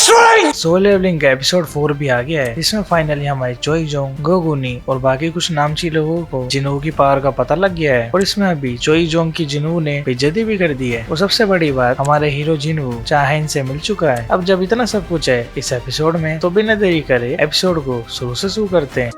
Solo levelling का episode 4 भी आ गया है, जिसमें फाइनली हमारे चोई जोंग, गोगुनी और बाकी कुछ नामची लोगों को जिन्हों की पावर का पता लग गया है। और इसमें अभी चोई जोंग की जिन्हों ने बेइज्जती भी कर दी है। और सबसे बड़ी बात, हमारे हीरो जिन्हों चाहेन से मिल चुका है। अब जब इतना सब कुछ है इस एपिसोड में, तो बिना देरी करे एपिसोड को शुरू से शुरू करते हैं।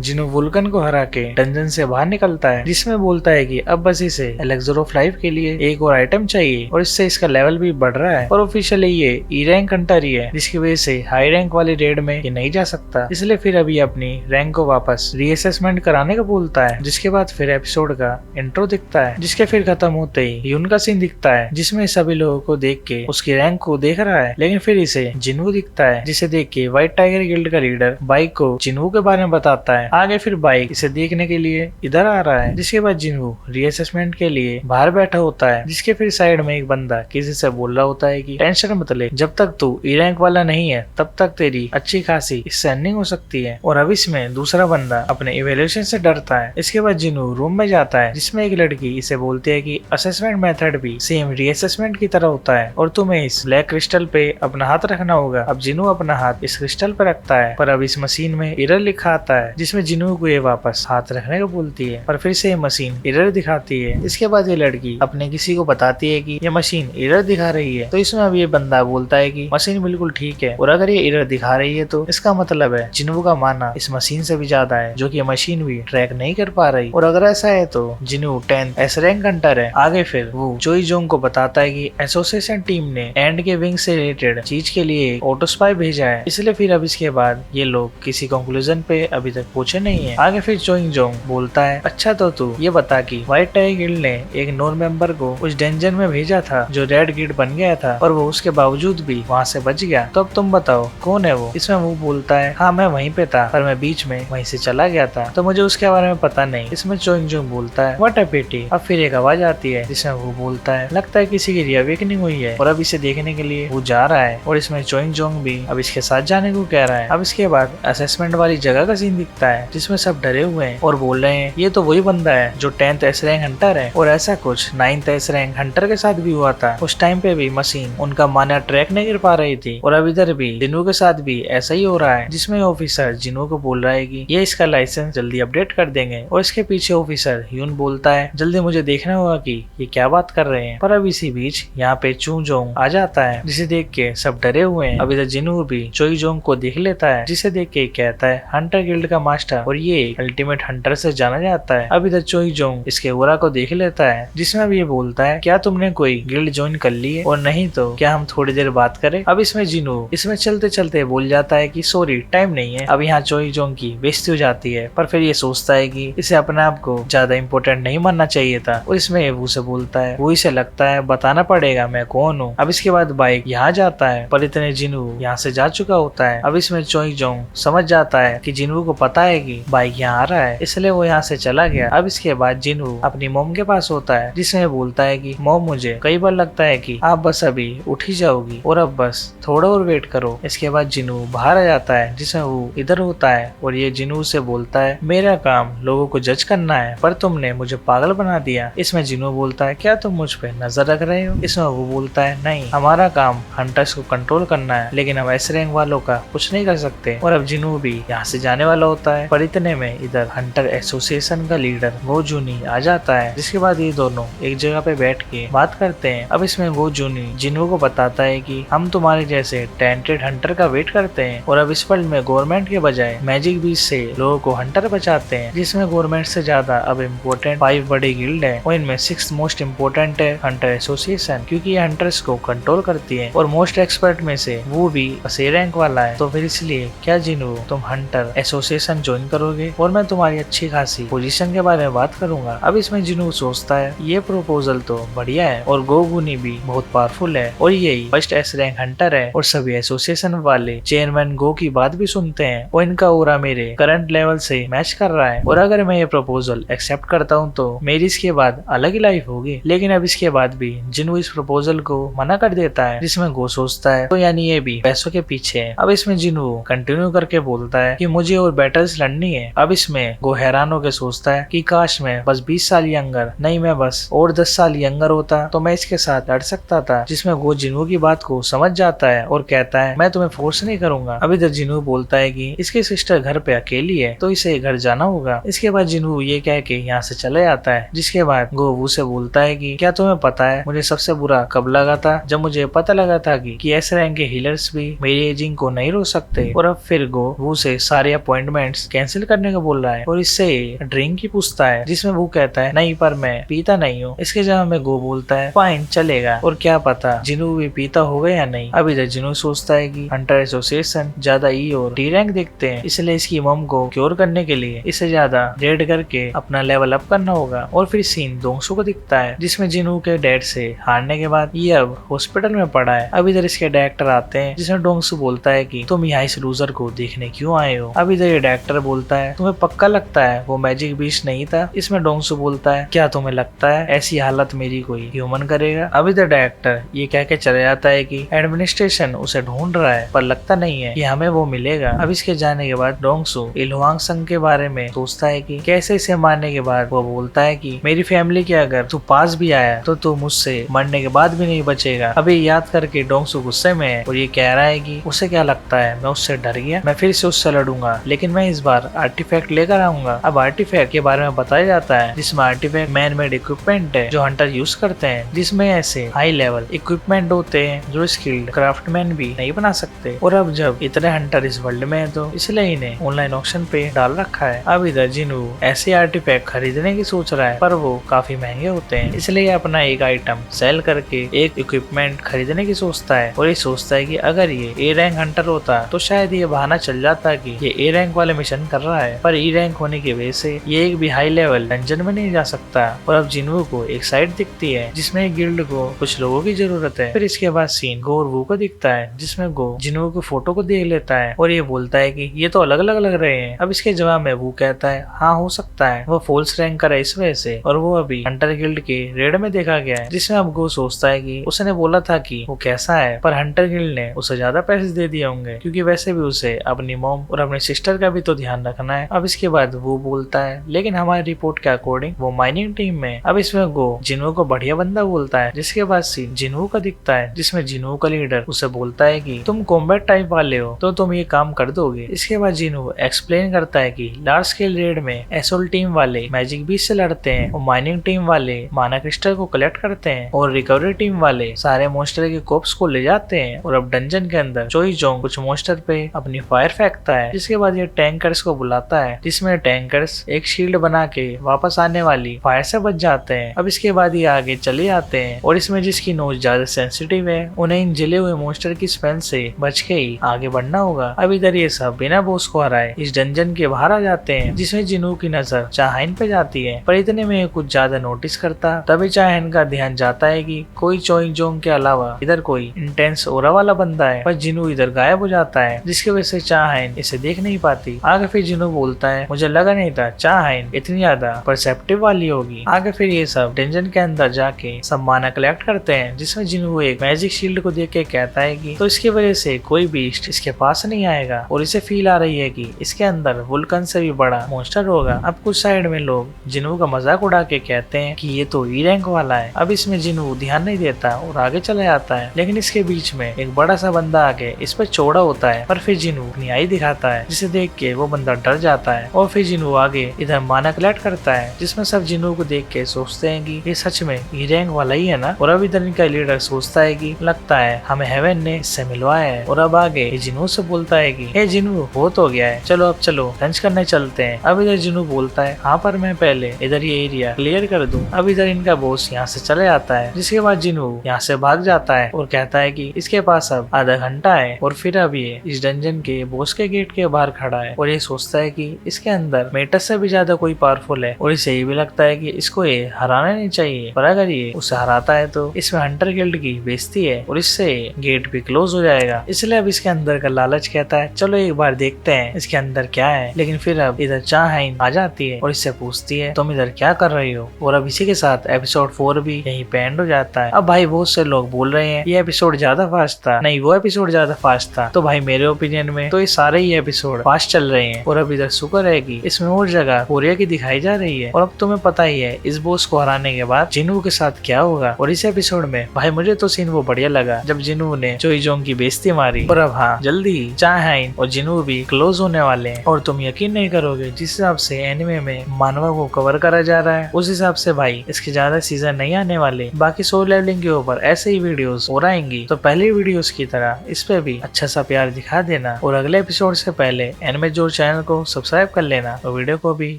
जिन्हों वुल्कन को हरा के डंजन से बाहर निकलता है, जिसमें बोलता है कि अब बस इसे एलेक्सर ऑफ लाइफ के लिए एक और आइटम चाहिए और इससे इसका लेवल भी बढ़ रहा है। और ऑफिशियली ये ई रैंक हंटर ही है, जिसकी वजह से हाई रैंक वाली रेड में ये नहीं जा सकता। इसलिए फिर अभी अपनी रैंक को वापस रीअसेसमेंट कराने का बोलता है। जिसके बाद फिर एपिसोड का इंट्रो दिखता है, जिसके फिर खत्म होते ही यून का सीन दिखता है, जिसमें सभी लोगों को देख के उसकी रैंक को देख रहा है। लेकिन फिर इसे जिन्हू दिखता है, जिसे देख के व्हाइट टाइगर गिल्ड का लीडर बाइक को जिन्हू के बारे में बताता है। आगे फिर बाइक इसे देखने के लिए इधर आ रहा है। जिसके बाद जिन्हू रीअसेसमेंट के लिए बाहर बैठा होता है। जिसके फिर साइड में एक बंदा किसी से बोल रहा होता है कि टेंशन मत ले, जब तक तू ई रैंक वाला नहीं है तब तक तेरी अच्छी खासी इससे अर्निंग हो सकती है। और अब इसमें दूसरा बंदा अपने इवेल्युएशन से डरता है। इसके बाद जिन्हू रूम में जाता है, जिसमें एक लड़की इसे बोलती है कि असेसमेंट मेथड भी सेम रीअसेसमेंट की तरह होता है और तुम्हें इस ब्लैक क्रिस्टल पे अपना हाथ रखना होगा। अब जिन्हू अपना हाथ इस क्रिस्टल पे रखता है, पर अब इस मशीन में एरर लिखा आता है, जिसमें जिन्हू को ये वापस हाथ रखने को बोलती है, पर फिर से ये मशीन एरर दिखाती है। इसके बाद ये लड़की अपने किसी को बताती है कि ये मशीन एरर दिखा रही है। तो इसमें अब ये बंदा बोलता है कि मशीन बिल्कुल ठीक है, और अगर ये एरर दिखा रही है तो इसका मतलब है जिन्हू का माना इस मशीन से भी ज्यादा है, जो कि मशीन भी ट्रैक नहीं कर पा रही। और अगर ऐसा है तो जिन्हू 10th एस रैंक हंटर है। आगे फिर वो चोई जोंग को बताता है कि एसोसिएशन टीम ने एंड के विंग से रिलेटेड चीज के लिए ऑटो स्पाई भेजा है। इसलिए फिर अब इसके बाद ये लोग किसी कंक्लूजन पे अभी तक पहुंचे नहीं है। आगे फिर चोई जोंग बोलता है, अच्छा तो तू ये बता कि व्हाइट टाइगर गिल्ड ने एक नॉन मेंबर को उस डेंजन में भेजा था जो रेड गिल्ड बन गया था, और वो उसके बावजूद भी वहाँ से बच गया। तो अब तुम बताओ कौन है वो। इसमें वो बोलता है, हाँ मैं वहीं पे था, पर मैं बीच में वहीं से चला गया था, तो मुझे उसके बारे में पता नहीं। इसमें चोई जोंग बोलता है, व्हाट अ पिटी। अब फिर एक आवाज आती है, जिसमें वो बोलता है, लगता है किसी की रीअवेकनिंग हुई है, और अब इसे देखने के लिए वो जा रहा है। और इसमें चोई जोंग भी अब इसके साथ जाने को कह रहा है। अब इसके बाद असेसमेंट वाली जगह का सीन दिखता है, जिसमें सब डरे हुए हैं और बोल रहे हैं ये तो वही बंदा है जो 10th एस रैंक हंटर है। और ऐसा कुछ 9th एस रैंक हंटर के साथ भी हुआ था। उस टाइम पे भी मशीन उनका माना ट्रैक नहीं कर पा रही थी। और अब इधर भी जिन्हू के साथ भी ऐसा ही हो रहा है, जिसमें ऑफिसर जिन्हू को बोल रहा है कि ये इसका लाइसेंस जल्दी अपडेट कर देंगे। और इसके पीछे ऑफिसर यून बोलता है, जल्दी मुझे देखना होगा कि ये क्या बात कर रहे हैं। पर अब इसी बीच यहाँ पे चू जोंग आ जाता है, जिसे देख के सब डरे हुए हैं। अब इधर जिन्हू भी चोई जोंग को देख लेता है, जिसे देख के कहता है, हंटर गिल्ड का मास्टर और ये अल्टीमेट हंटर से जाना जाता है। अब इधर चोई जोंग इसके ओरा को देख लेता है, जिसमें अब ये बोलता है, क्या तुमने कोई गिल्ड ज्वाइन कर ली है, और नहीं तो क्या हम थोड़ी देर बात करें। अब इसमें जिन्हू इसमें चलते चलते बोल जाता है कि सॉरी टाइम नहीं है। अब यहाँ चोई जोंग की बेइज्जती हो जाती है, पर फिर ये सोचता है कि इसे अपने आप को ज्यादा इम्पोर्टेंट नहीं मानना चाहिए था। और इसमें वो से बोलता है, वो इसे लगता है बताना पड़ेगा मैं कौन हूँ। अब इसके बाद बाइक यहाँ जाता है, पर इतने जिन्हू यहाँ से जा चुका होता है। अब इसमें चोई जोंग समझ जाता है कि जिन्हू को पता है कि बाइक यहाँ आ रहा है, इसलिए वो यहाँ से चला गया। अब इसके बाद जिन्हू अपनी मोम के पास होता है, जिसमें बोलता है कि मोम मुझे कई बार लगता है कि आप बस अभी उठ ही जाओगी, और अब बस थोड़ा और वेट करो। इसके बाद जिन्हू बाहर आ जाता है, जिसमें वो इधर होता है, और ये जिन्हू से बोलता है, मेरा काम लोगों को जज करना है, पर तुमने मुझे पागल बना दिया। इसमें जिन्हू बोलता है, क्या तुम मुझ पे नजर रख रहे हो। इसमें वो बोलता है, नहीं, हमारा काम हंटर्स को कंट्रोल करना है, लेकिन हम एस रैंक वालों का कुछ नहीं कर सकते। और अब जिन्हू भी यहाँ से जाने वाला होता है, पर इतने में इधर हंटर एसोसिएशन का लीडर गो जूनी आ जाता है। जिसके बाद ये दोनों एक जगह पे बैठ के बात करते हैं। अब इसमें गो जूनी जिन्हू को बताता है कि हम तुम्हारे जैसे टैलेंटेड हंटर का वेट करते हैं, और अब इस वर्ल्ड में गवर्नमेंट के बजाय मैजिक बीच से लोगों को हंटर बचाते हैं, जिसमें गवर्नमेंट से ज्यादा अब इम्पोर्टेंट 5 बड़ी गिल्ड है, और इनमें 6th मोस्ट इम्पोर्टेंट है हंटर एसोसिएशन, क्योंकि ये हंटर्स को कंट्रोल करती है। और मोस्ट एक्सपर्ट में से वो भी ए रैंक वाला है। तो फिर इसलिए क्या जिन्हू तुम हंटर एसोसिएशन ज्वाइन करोगे, और मैं तुम्हारी अच्छी खासी पोजीशन के बारे में बात करूंगा। अब इसमें जिन्हू सोचता है, ये प्रपोजल तो बढ़िया है, और गोगुनी भी बहुत पावरफुल है, और यही फर्स्ट एस रैंक हंटर है। और सभी एसोसिएशन वाले चेयरमैन गो की बात भी सुनते हैं, और इनका ओरा मेरे करंट लेवल से मैच कर रहा है। और अगर मैं ये प्रपोजल एक्सेप्ट करता हूँ तो मेरी इसके बाद अलग ही लाइफ होगी। लेकिन अब इसके बाद भी जिन्हू इस प्रपोजल को मना कर देता है, जिसमें गो सोचता है, तो यानी ये भी पैसों के पीछे है। अब इसमें जिन्हू कंटिन्यू करके बोलता है कि मुझे और बैटल्स करनी है। अब इसमें गो हैरान होकर सोचता है कि काश मैं बस 20 साल यंगर नहीं, मैं बस और 10 साल यंगर होता तो मैं इसके साथ लड़ सकता था। जिसमें गो जिन्हू की बात को समझ जाता है और कहता है मैं तुम्हें फोर्स नहीं करूंगा। अब इधर जिन्हू बोलता है कि इसकी सिस्टर घर पे अकेली है तो इसे घर जाना होगा। इसके बाद जिन्हू ये कह के यहाँ से चले जाता है। जिसके बाद गो वू से बोलता है कि क्या तुम्हें पता है मुझे सबसे बुरा कब लगा था? जब मुझे पता लगा था कि ऐसे रैंक के हीलर्स भी मेरी एजिंग को नहीं रोक सकते। और अब फिर गो वू से सारे अपॉइंटमेंट्स कैंसिल करने को बोल रहा है और इससे ड्रिंक की पूछता है। जिसमें वो कहता है नहीं, पर मैं पीता नहीं हूँ। इसके जवाब में गो बोलता है फाइन चलेगा, और क्या पता जिन्हू भी पीता होगा या नहीं। अब इधर जिन्हू सोचता है कि हंटर एसोसिएशन ज्यादा ई और डी रैंक देखते हैं, इसलिए इसकी मम को क्योर करने के लिए इसे ज्यादा रेड करके अपना लेवल अप करना होगा। और फिर सीन दोंगसू को दिखता है जिसमें जिन्हू के डैड से हारने के बाद ये अब हॉस्पिटल में पड़ा है। अब इधर इसके डायरेक्टर आते हैं जिसमें डोंगसू बोलता है कि तुम यहाँ इस लूजर को देखने क्यों आए हो? अब इधर ये डायरेक्टर बोलता है तुम्हें पक्का लगता है वो मैजिक बीस्ट नहीं था? इसमें डोंगसू बोलता है क्या तुम्हें लगता है ऐसी हालत मेरी कोई ह्यूमन करेगा? अब इधर डायरेक्टर ये कह के चले जाता है कि एडमिनिस्ट्रेशन उसे ढूंढ रहा है पर लगता नहीं है कि हमें वो मिलेगा। अब इसके जाने के बाद डोंगसू इलवांग संग के बारे में सोचता है कि कैसे इसे मारने के बाद वो बोलता है कि मेरी फैमिली के अगर तू पास भी आया तो तू मुझसे मरने के बाद भी नहीं बचेगा। अभी याद करके डोंगसू गुस्से में है और ये कह रहा है कि उसे क्या लगता है मैं उससे डर गया? मैं फिर से उससे लड़ूंगा, लेकिन मैं इस बार आर्टिफैक्ट लेकर आऊंगा। अब आर्टिफैक्ट के बारे में बताया जाता है जिसमें आर्टिफैक्ट मैन मेड इक्विपमेंट है जो हंटर यूज करते हैं, जिसमें ऐसे हाई लेवल इक्विपमेंट होते हैं जो स्किल्ड क्राफ्टमैन भी नहीं बना सकते। और अब जब इतने हंटर इस वर्ल्ड में है तो इसलिए इन्हें ऑनलाइन ऑक्शन पे डाल रखा है। अब इधर जिन्हू ऐसे आर्टिफैक्ट खरीदने की सोच रहा है पर वो काफी महंगे होते हैं, इसलिए अपना एक आइटम सेल करके एक इक्विपमेंट खरीदने की सोचता है। और ये सोचता है कि अगर ये ए रैंक हंटर होता तो शायद ये बहाना चल जाता कि ये ए रैंक वाले मिशन कर रहा है, पर ई रैंक होने की वजह से ये एक भी हाई लेवल डंजन में नहीं जा सकता। और अब जिन्हू को एक साइट दिखती है जिसमें एक गिल्ड को कुछ लोगों की जरूरत है। फिर इसके बाद सीन गो और वू को दिखता है जिसमें गो जिन्हू की फोटो को देख लेता है और ये बोलता है कि ये तो अलग अलग लग रहे हैं। अब इसके जवाब में वू कहता है हाँ हो सकता है वो फॉल्स रैंक कर है इस वजह से, और वो अभी हंटर गिल्ड के रेड में देखा गया है। जिसमें अब गो सोचता है कि उसने बोला था कि वो कैसा है, पर हंटर गिल्ड ने उसे ज्यादा पैसे दे दिए होंगे क्योंकि वैसे भी उसे अपनी मॉम और अपनी सिस्टर का भी तो ध्यान रखना है। अब इसके बाद वो बोलता है लेकिन हमारी रिपोर्ट के अकॉर्डिंग वो माइनिंग टीम में। अब इसमें गो जिन्हू को बढ़िया बंदा बोलता है। जिसके बाद सीन जिन्हू का दिखता है जिसमें जिन्हू का लीडर उसे बोलता है कि तुम कॉम्बैट टाइप वाले हो तो तुम ये काम कर दोगे। इसके बाद जिन्हू एक्सप्लेन करता है कि लार्ज स्केल रेड में एसोल टीम वाले मैजिक बीस्ट से लड़ते हैं और माइनिंग टीम वाले माना क्रिस्टल को कलेक्ट करते हैं और रिकवरी टीम वाले सारे मॉन्स्टर के कोप्स को ले जाते हैं। और अब डंजन के अंदर चोई जोंग कुछ मॉन्स्टर पे अपनी फायर फेंकता है। जिसके बाद ये टैंकर्स को बुलाता है जिसमें टैंकर्स एक शील्ड बना के वापस आने वाली फायर से बच जाते हैं। अब इसके बाद ये आगे चले जाते हैं और इसमें जिसकी नोज ज्यादा सेंसिटिव है उन्हें इन जले हुए मॉन्स्टर की स्मेल से बच के ही आगे बढ़ना होगा। अब इधर ये सब बिना बॉस को हराए इस डंजन के बाहर आ जाते हैं जिसमें जिन्हू की नजर चाहाइन पे जाती है, पर इतने में कुछ ज्यादा नोटिस करता। तभी चाहाइन का ध्यान जाता है कि कोई चोई जोंग के अलावा इधर कोई इंटेंस ओरा वाला बंदा है, पर जिन्हू इधर गायब हो जाता है जिसकी वजह से चाहाइन इसे देख नहीं पाती। आगे फिर जिन्हू बोलता है मुझे लगा नहीं था चाहाइन इतनी ज्यादा परसेप्टिव वाली होगी। आगे फिर ये सब डंजन के अंदर जाके सब माना कलेक्ट करते हैं जिसमें जिन्हू एक मैजिक शील्ड को देख के कहता है कि तो इसकी वजह से कोई बीस्ट इसके पास नहीं आएगा और इसे फील आ रही है कि इसके अंदर वुल्कन से भी बड़ा मॉन्स्टर होगा। अब कुछ साइड में लोग जिन्हू का मजाक उड़ा के कहते हैं कि ये तो ई रैंक वाला है। अब इसमें जिन्हू ध्यान नहीं देता और आगे चला जाता है, लेकिन इसके बीच में एक बड़ा सा बंदा आके इस पर चौड़ा होता है, पर फिर जिन्हू अपनी आई दिखाता है जिसे देख के वो बंदा डर जाता है। और फिर जिन्हू आगे इधर माना कलेक्ट करता है जिसमें सब जिन्हू को देख के सोचते हैं कि ये सच में ई रैंक वाला ही है ना। और अब इधर इनका लीडर सोचता है कि लगता है हमें हेवन ने इससे मिलवाया है। और अब आगे जिन्हू से बोलता है कि हे जिन्हू बहुत हो गया है, चलो अब चलो लंच करने चलते हैं। अब इधर जिन्हू बोलता है हाँ पर मैं पहले इधर ये एरिया क्लियर कर दूं। अब इधर इनका बॉस यहाँ से चले जाता है जिसके बाद जिन्हू यहाँ से भाग जाता है और कहता है कि इसके पास अब आधा घंटा है। और फिर अब ये इस डंजन के बॉस के गेट के बाहर खड़ा है और ये सोचता है कि इसके अंदर मेटस से भी ज्यादा कोई पावरफुल है और इसे ये भी लगता है कि इसको ये हराना नहीं चाहिए, पर अगर ये उसे हराता है तो इसमें हंटर गिल्ड की बेइज्जती है और इससे गेट भी क्लोज हो जाएगा। इसलिए अब इसके अंदर का लालच कहता है चलो एक बार देखते हैं इसके अंदर क्या है। लेकिन फिर अब इधर चाहाइन आ जाती है और इससे पूछती है तुम इधर क्या कर रही हो। और अब इसी के साथ एपिसोड 4 भी यहीं पे एंड हो जाता है। अब भाई बहुत से लोग बोल रहे हैं ये एपिसोड ज्यादा फास्ट था, नहीं वो एपिसोड ज्यादा फास्ट था। तो भाई मेरे ओपिनियन में तो ये सारे ही एपिसोड फास्ट चल रहे हैं। है। और अब इधर शुक्र है कि इसमें और जगह कोरिया की दिखाई जा रही है। और अब तुम्हें पता ही है इस बॉस को हराने के बाद जिनवू के साथ क्या होगा। और इस एपिसोड में भाई मुझे तो सीन वो बढ़िया लगा जब जिनवू ने चोईजोंग की बेइज्जती मारी। और अब हाँ, जल्दी ही चाहाइन और जिनवू भी क्लोज होने वाले हैं। और तुम यकीन नहीं करोगे, जिस हिसाब से एनिमे में मानवा को कवर करा जा रहा है उस हिसाब से भाई इसके ज्यादा सीजन नहीं आने वाले। बाकी सोल लेवलिंग के ऊपर ऐसे ही वीडियोस और आएंगी, तो पहली वीडियोस की तरह इस पे भी अच्छा सा प्यार दिखा देना। और अगले एपिसोड से पहले एनिमे जोर चैनल को सब्सक्राइब कर लेना और वीडियो को भी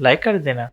लाइक कर देना।